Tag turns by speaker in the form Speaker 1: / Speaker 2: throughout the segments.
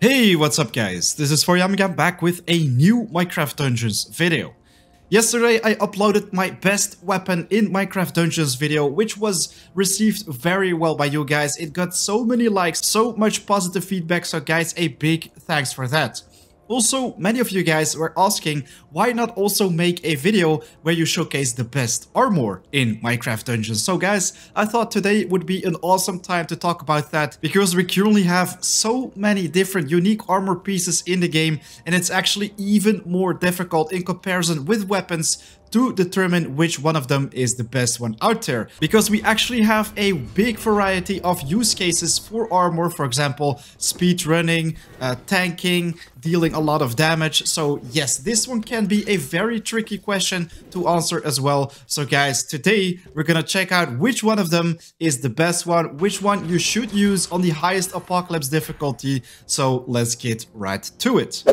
Speaker 1: Hey, what's up guys? This is Yamga back with a new Minecraft Dungeons video. Yesterday I uploaded my best weapon in Minecraft Dungeons video, which was received very well by you guys. It got so many likes, so much positive feedback, so guys, a big thanks for that. Also, many of you guys were asking why not also make a video where you showcase the best armor in Minecraft Dungeons. So guys, I thought today would be an awesome time to talk about that because we currently have so many different unique armor pieces in the game, and it's actually even more difficult in comparison with weapons to determine which one of them is the best one out there. Because we actually have a big variety of use cases for armor, for example, speed running, tanking, dealing a lot of damage. So yes, this one can be a very tricky question to answer as well. So guys, today we're gonna check out which one of them is the best one, which one you should use on the highest apocalypse difficulty. So let's get right to it.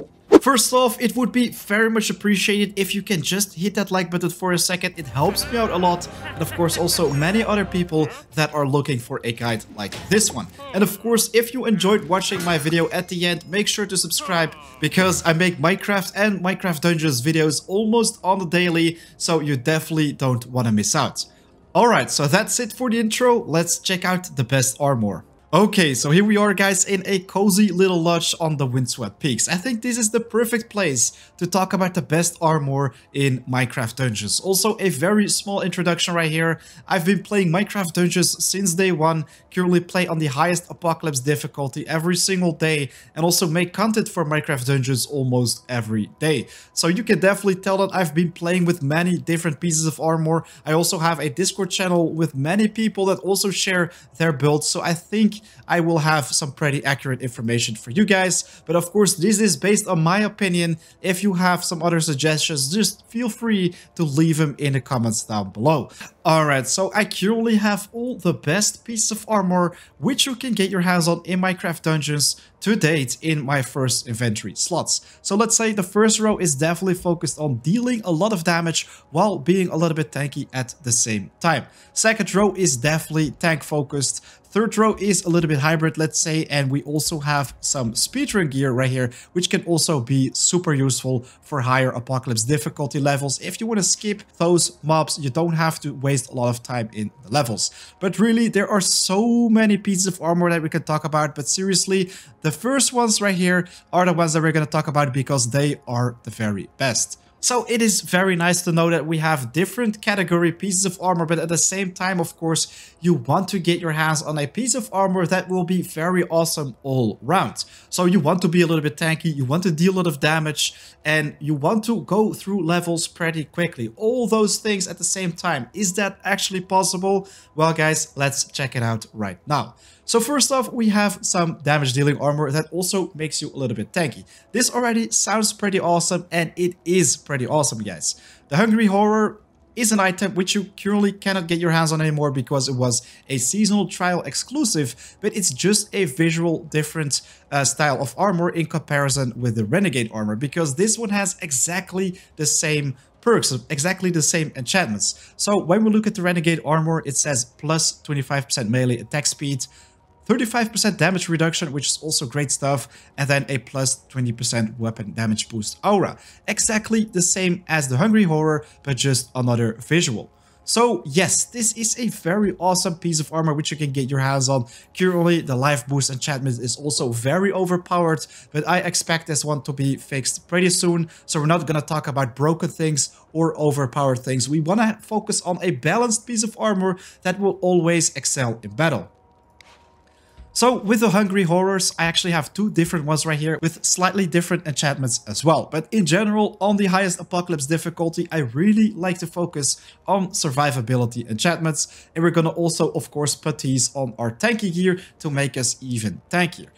Speaker 1: First off, it would be very much appreciated if you can just hit that like button for a second. It helps me out a lot. And of course also many other people that are looking for a guide like this one. And of course, if you enjoyed watching my video at the end, make sure to subscribe because I make Minecraft and Minecraft Dungeons videos almost on the daily. So you definitely don't want to miss out. Alright, so that's it for the intro. Let's check out the best armor. Okay, so here we are guys in a cozy little lodge on the Windswept Peaks. I think this is the perfect place to talk about the best armor in Minecraft Dungeons. Also a very small introduction right here. I've been playing Minecraft Dungeons since day one, currently play on the highest apocalypse difficulty every single day, and also make content for Minecraft Dungeons almost every day. So you can definitely tell that I've been playing with many different pieces of armor. I also have a Discord channel with many people that also share their builds, so I think I will have some pretty accurate information for you guys. But of course, this is based on my opinion. If you have some other suggestions, just feel free to leave them in the comments down below. Alright, so I currently have all the best pieces of armor which you can get your hands on in Minecraft Dungeons to date in my first inventory slots. So let's say the first row is definitely focused on dealing a lot of damage while being a little bit tanky at the same time. Second row is definitely tank focused. Third row is a little bit hybrid, let's say, and we also have some speedrun gear right here, which can also be super useful for higher apocalypse difficulty levels. If you want to skip those mobs, you don't have to waste a lot of time in the levels. But really, there are so many pieces of armor that we can talk about, but seriously, the first ones right here are the ones that we're going to talk about because they are the very best. So it is very nice to know that we have different category pieces of armor, but at the same time, of course, you want to get your hands on a piece of armor that will be very awesome all round. So you want to be a little bit tanky, you want to deal a lot of damage, and you want to go through levels pretty quickly. All those things at the same time. Is that actually possible? Well guys, let's check it out right now. So first off, we have some damage dealing armor that also makes you a little bit tanky. This already sounds pretty awesome, and it is pretty awesome, guys. The Hungry Horror is an item which you currently cannot get your hands on anymore because it was a seasonal trial exclusive, but it's just a visual different style of armor in comparison with the Renegade Armor, because this one has exactly the same perks, exactly the same enchantments. So when we look at the Renegade Armor, it says plus 25% melee attack speed, 35% damage reduction, which is also great stuff, and then a plus 20% weapon damage boost aura. Exactly the same as the Hungry Horror, but just another visual. So yes, this is a very awesome piece of armor which you can get your hands on. Currently, the life boost enchantment is also very overpowered, but I expect this one to be fixed pretty soon. So we're not gonna talk about broken things or overpowered things. We wanna focus on a balanced piece of armor that will always excel in battle. So with the Hungry Horrors, I actually have two different ones right here with slightly different enchantments as well. But in general, on the highest apocalypse difficulty, I really like to focus on survivability enchantments. And we're gonna also, of course, put these on our tanky gear to make us even tankier.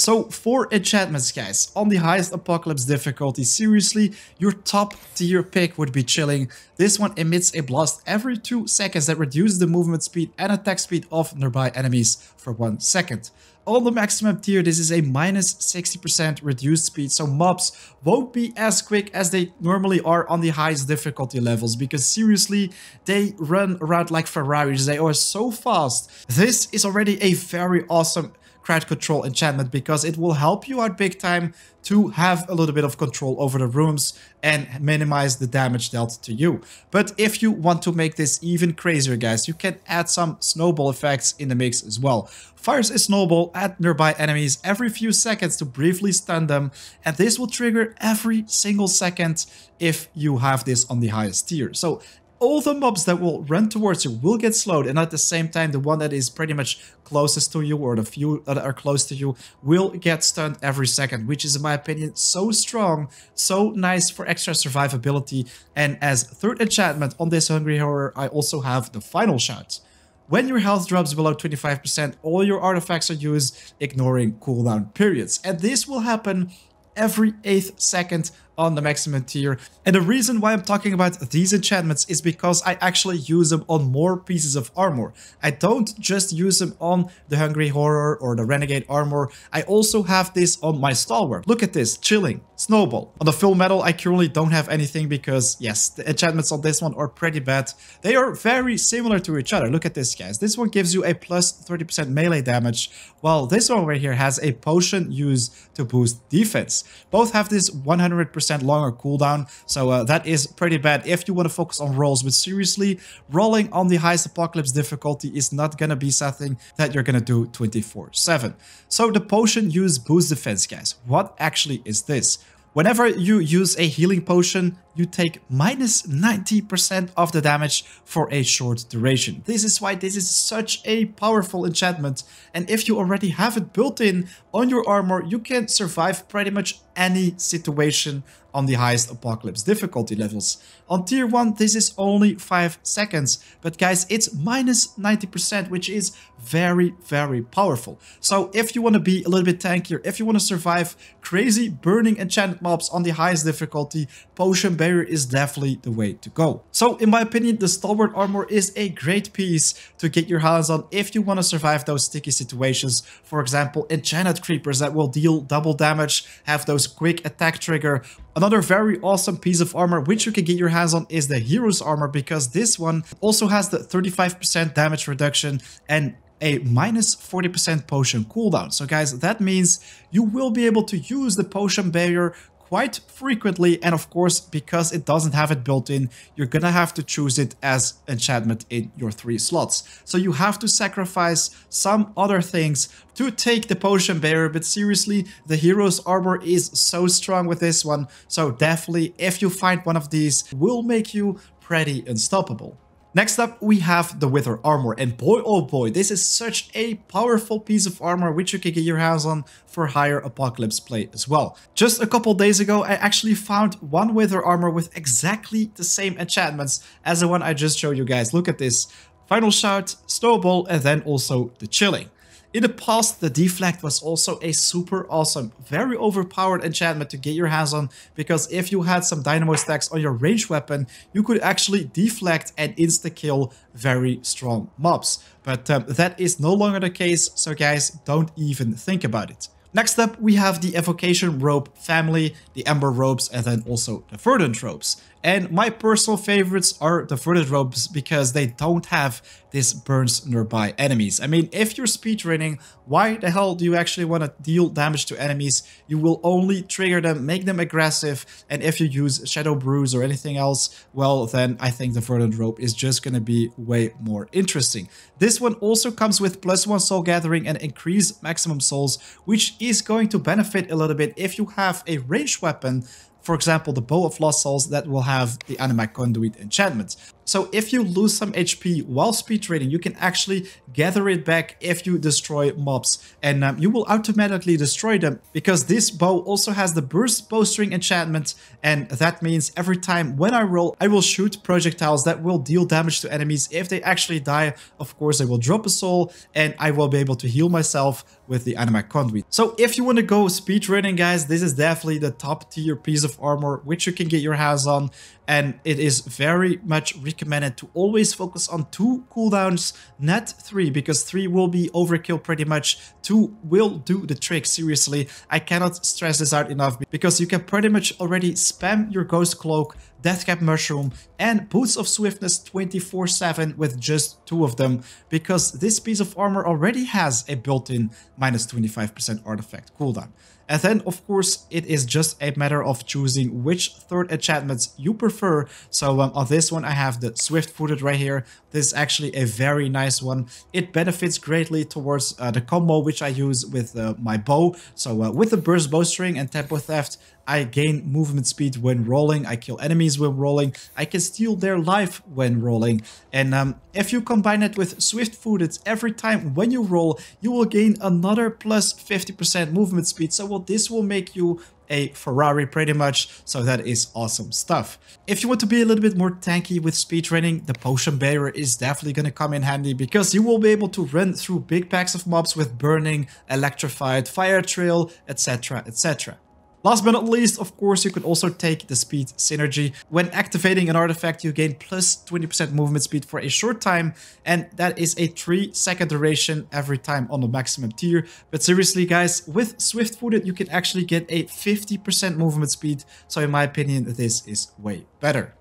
Speaker 1: So for enchantments, guys, on the highest apocalypse difficulty, seriously, your top tier pick would be Chilling. This one emits a blast every 2 seconds that reduces the movement speed and attack speed of nearby enemies for 1 second. On the maximum tier, this is a minus 60% reduced speed, so mobs won't be as quick as they normally are on the highest difficulty levels, because seriously, they run around like Ferraris. They are so fast. This is already a very awesome crowd control enchantment because it will help you out big time to have a little bit of control over the rooms and minimize the damage dealt to you. But if you want to make this even crazier, guys, you can add some snowball effects in the mix as well. Fires a snowball at nearby enemies every few seconds to briefly stun them, and this will trigger every single second if you have this on the highest tier. So all the mobs that will run towards you will get slowed, and at the same time the one that is pretty much closest to you, or the few that are close to you, will get stunned every second, which is in my opinion so strong, so nice for extra survivability. And as third enchantment on this Hungry Horror, I also have the Final Shot. When your health drops below 25%, all your artifacts are used, ignoring cooldown periods, and this will happen every 8th second on the maximum tier. And the reason why I'm talking about these enchantments is because I actually use them on more pieces of armor. I don't just use them on the Hungry Horror or the Renegade Armor. I also have this on my Stalwart. Look at this, Chilling, Snowball. On the Full Metal, I currently don't have anything because, yes, the enchantments on this one are pretty bad. They are very similar to each other. Look at this, guys. This one gives you a plus 30% melee damage, while this one right here has a potion used to boost defense. Both have this 100% longer cooldown, so that is pretty bad if you want to focus on rolls. But seriously, rolling on the highest apocalypse difficulty is not gonna be something that you're gonna do 24/7. So the potion use boost defense, guys. What actually is this? Whenever you use a healing potion, you take minus 90% of the damage for a short duration. This is why this is such a powerful enchantment, and if you already have it built in on your armor, you can survive pretty much any situation on the highest apocalypse difficulty levels. On tier 1, this is only 5 seconds, but guys, it's minus 90%, which is very, very powerful. So if you want to be a little bit tankier, if you want to survive crazy burning enchantment mobs on the highest difficulty, Potion Barrier is definitely the way to go. So in my opinion, the Stalwart Armor is a great piece to get your hands on if you want to survive those sticky situations. For example, enchanted creepers that will deal double damage, have those quick attack trigger. Another very awesome piece of armor which you can get your hands on is the Hero's Armor, because this one also has the 35% damage reduction and a minus 40% potion cooldown. So guys, that means you will be able to use the Potion Barrier quite frequently, and of course, because it doesn't have it built in, you're gonna have to choose it as enchantment in your 3 slots. So you have to sacrifice some other things to take the Potion Barrier, but seriously, the Hero's Armor is so strong with this one, so definitely, if you find one of these, will make you pretty unstoppable. Next up, we have the Wither Armor, and boy oh boy, this is such a powerful piece of armor which you can get your hands on for higher apocalypse play as well. Just a couple days ago, I actually found one Wither Armor with exactly the same enchantments as the one I just showed you guys. Look at this. Final Shout, Snowball, and then also the Chilling. In the past, the Deflect was also a super awesome, very overpowered enchantment to get your hands on, because if you had some dynamo stacks on your ranged weapon, you could actually deflect and insta-kill very strong mobs. But that is no longer the case, so guys, don't even think about it. Next up, we have the Evocation Robe family, the Ember Robes, and then also the Verdant Robes. And my personal favorites are the Verdant Robes because they don't have this burns nearby enemies. I mean, if you're speedrunning, why the hell do you actually want to deal damage to enemies? You will only trigger them, make them aggressive, and if you use Shadow Brews or anything else, well, then I think the Verdant Robe is just going to be way more interesting. This one also comes with +1 soul gathering and increased maximum souls, which is going to benefit a little bit if you have a ranged weapon. For example, the Bow of Lost Souls that will have the Anima Conduit enchantment. So if you lose some HP while speedrunning, you can actually gather it back if you destroy mobs, and you will automatically destroy them, because this bow also has the Burst Bowstring enchantment, and that means every time when I roll, I will shoot projectiles that will deal damage to enemies. If they actually die, of course, I will drop a soul, and I will be able to heal myself with the Anima Conduit. So if you want to go speedrunning, guys, this is definitely the top tier piece of armor which you can get your hands on, and it is very much recommended to always focus on 2 cooldowns, not 3, because 3 will be overkill pretty much 2 will do the trick, seriously. I cannot stress this out enough because you can pretty much already spam your Ghost Cloak, Deathcap Mushroom and Boots of Swiftness 24/7 with just 2 of them, because this piece of armor already has a built-in minus 25% artifact cooldown. And then, of course, it is just a matter of choosing which third enchantments you prefer. So on this one, I have the Swift-Footed right here. This is actually a very nice one. It benefits greatly towards the combo which I use with my bow. So with the Burst Bowstring and Tempo Theft, I gain movement speed when rolling, I kill enemies when rolling, I can steal their life when rolling. And if you combine it with Swift-Footed, every time when you roll, you will gain another plus 50% movement speed. So well, this will make you a Ferrari pretty much, so that is awesome stuff. If you want to be a little bit more tanky with speedrunning, the Potion Bearer is definitely going to come in handy, because you will be able to run through big packs of mobs with Burning, Electrified, Fire Trail, etc, etc. Last but not least, of course, you could also take the speed synergy. When activating an artifact, you gain plus 20% movement speed for a short time, and that is a 3-second duration every time on the maximum tier. But seriously, guys, with Swift-Footed, you can actually get a 50% movement speed, so in my opinion, this is way better.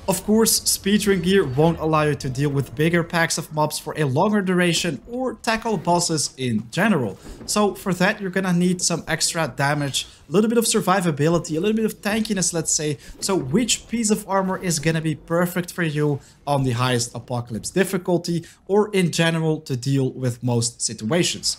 Speaker 1: Of course, speedrun gear won't allow you to deal with bigger packs of mobs for a longer duration or tackle bosses in general. So for that, you're gonna need some extra damage, a little bit of survivability, a little bit of tankiness, let's say. So which piece of armor is gonna be perfect for you on the highest Apocalypse difficulty or in general to deal with most situations?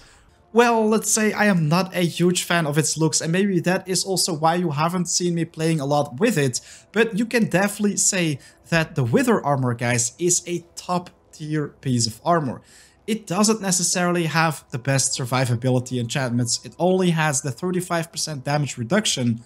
Speaker 1: Well, let's say I am not a huge fan of its looks, and maybe that is also why you haven't seen me playing a lot with it, but you can definitely say that the Wither Armor, guys, is a top tier piece of armor. It doesn't necessarily have the best survivability enchantments, it only has the 35% damage reduction,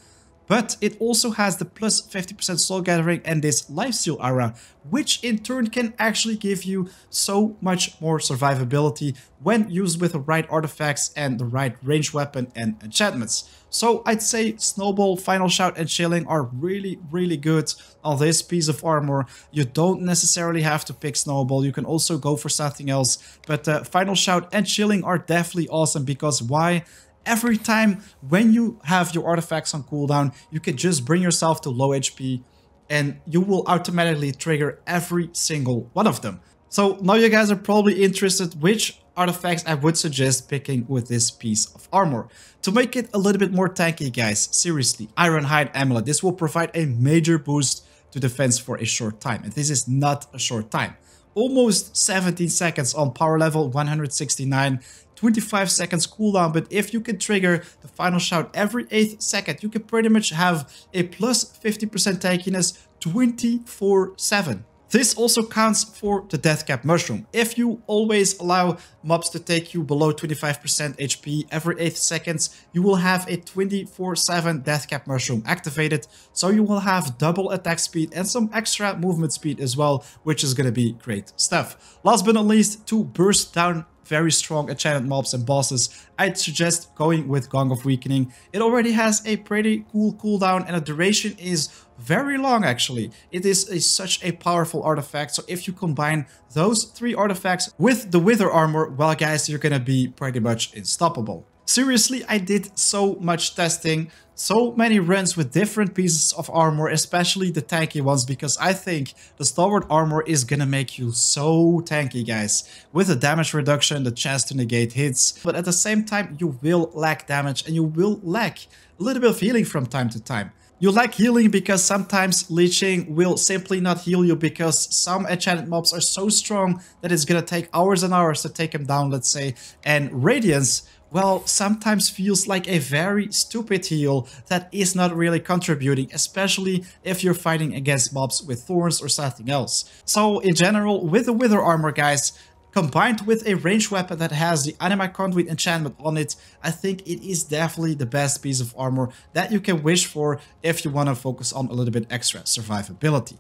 Speaker 1: but it also has the plus 50% soul gathering and this lifesteal aura, which in turn can actually give you so much more survivability when used with the right artifacts and the right range weapon and enchantments. So I'd say Snowball, Final Shout and Chilling are really good on this piece of armor. You don't necessarily have to pick Snowball, you can also go for something else, but Final Shout and Chilling are definitely awesome, because why? Every time when you have your artifacts on cooldown, you can just bring yourself to low HP and you will automatically trigger every single one of them. So now you guys are probably interested which artifacts I would suggest picking with this piece of armor. To make it a little bit more tanky, guys, seriously, Ironhide Amulet. This will provide a major boost to defense for a short time, and this is not a short time. Almost 17 seconds on power level 169, 25 seconds cooldown, but if you can trigger the Final Shout every 8th second, you can pretty much have a plus 50% tankiness 24/7. This also counts for the Deathcap Mushroom. If you always allow mobs to take you below 25% HP every 8 seconds, you will have a 24/7 Deathcap Mushroom activated, so you will have double attack speed and some extra movement speed as well, which is gonna be great stuff. Last but not least, to burst down very strong enchanted mobs and bosses, I'd suggest going with Gong of Weakening. It already has a pretty cool cooldown and the duration is very long actually. It is such a powerful artifact, so if you combine those 3 artifacts with the Wither Armor, well guys, you're gonna be pretty much unstoppable. Seriously, I did so much testing, so many runs with different pieces of armor, especially the tanky ones, because I think the Stalwart Armor is gonna make you so tanky, guys. With the damage reduction, the chance to negate hits, but at the same time, you will lack damage and you will lack a little bit of healing from time to time. You lack healing because sometimes leeching will simply not heal you, because some enchanted mobs are so strong that it's gonna take hours and hours to take them down, let's say, and Radiance, well, sometimes feels like a very stupid heal that is not really contributing, especially if you're fighting against mobs with thorns or something else. So in general, with the Wither Armor, guys, combined with a ranged weapon that has the Anima Conduit enchantment on it, I think it is definitely the best piece of armor that you can wish for if you want to focus on a little bit extra survivability.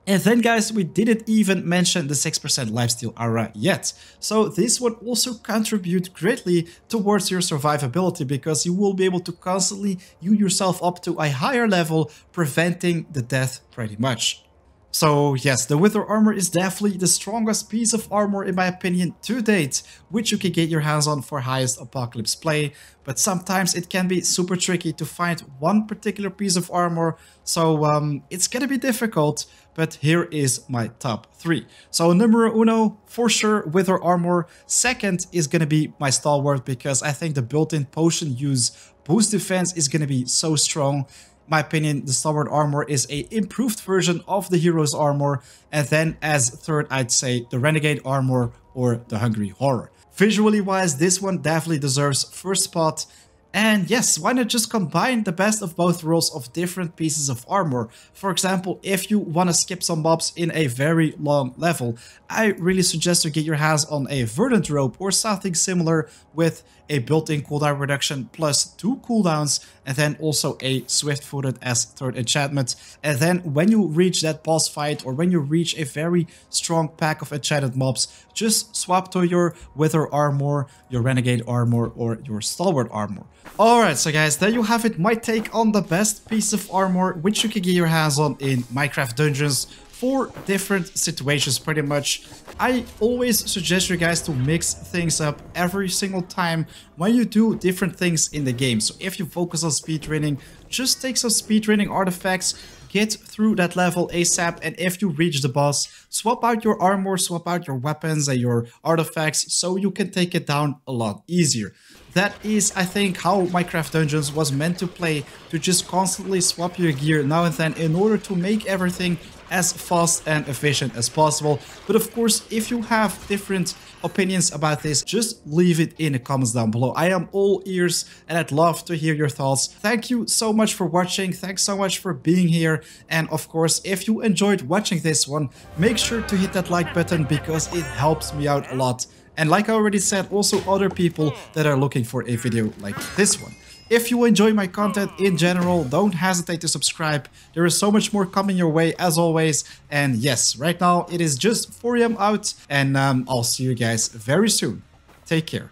Speaker 1: And then guys, we didn't even mention the 6% lifesteal aura yet. So this would also contribute greatly towards your survivability, because you will be able to constantly heal yourself up to a higher level, preventing the death pretty much. So yes, the Wither Armor is definitely the strongest piece of armor in my opinion to date, which you can get your hands on for highest Apocalypse play, but sometimes it can be super tricky to find one particular piece of armor, so it's gonna be difficult, but here is my top 3. So numero uno, for sure, Wither Armor. Second is gonna be my Stalwart, because I think the built-in potion use boost defense is gonna be so strong. My opinion, the Stalwart Armor is a improved version of the Hero's Armor. And then as third, I'd say the Renegade Armor or the Hungry Horror. Visually wise, this one definitely deserves first spot. And yes, why not just combine the best of both worlds of different pieces of armor? For example, if you want to skip some mobs in a very long level, I really suggest to get your hands on a Verdant Robe or something similar with a built-in cooldown reduction plus 2 cooldowns, and then also a swift-footed as third enchantment. And then when you reach that boss fight or when you reach a very strong pack of enchanted mobs, just swap to your Wither Armor, your Renegade Armor, or your Stalwart Armor. Alright, so guys, there you have it, my take on the best piece of armor which you can get your hands on in Minecraft Dungeons for different situations pretty much. I always suggest you guys to mix things up every single time when you do different things in the game. So if you focus on speedrunning, just take some speedrunning artifacts, get through that level ASAP, and if you reach the boss, swap out your armor, swap out your weapons and your artifacts so you can take it down a lot easier. That is, I think, how Minecraft Dungeons was meant to play, to just constantly swap your gear now and then in order to make everything as fast and efficient as possible. But of course, if you have different opinions about this, just leave it in the comments down below. I am all ears and I'd love to hear your thoughts. Thank you so much for watching. Thanks so much for being here. And of course, if you enjoyed watching this one, make sure to hit that like button because it helps me out a lot. And like I already said, also other people that are looking for a video like this one. If you enjoy my content in general, don't hesitate to subscribe. There is so much more coming your way as always. And yes, right now it is just 4 AM out, and I'll see you guys very soon. Take care.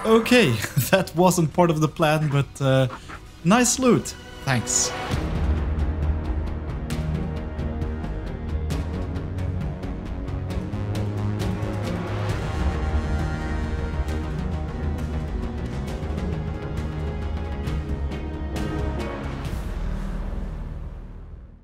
Speaker 1: Okay, that wasn't part of the plan, but nice loot. Thanks.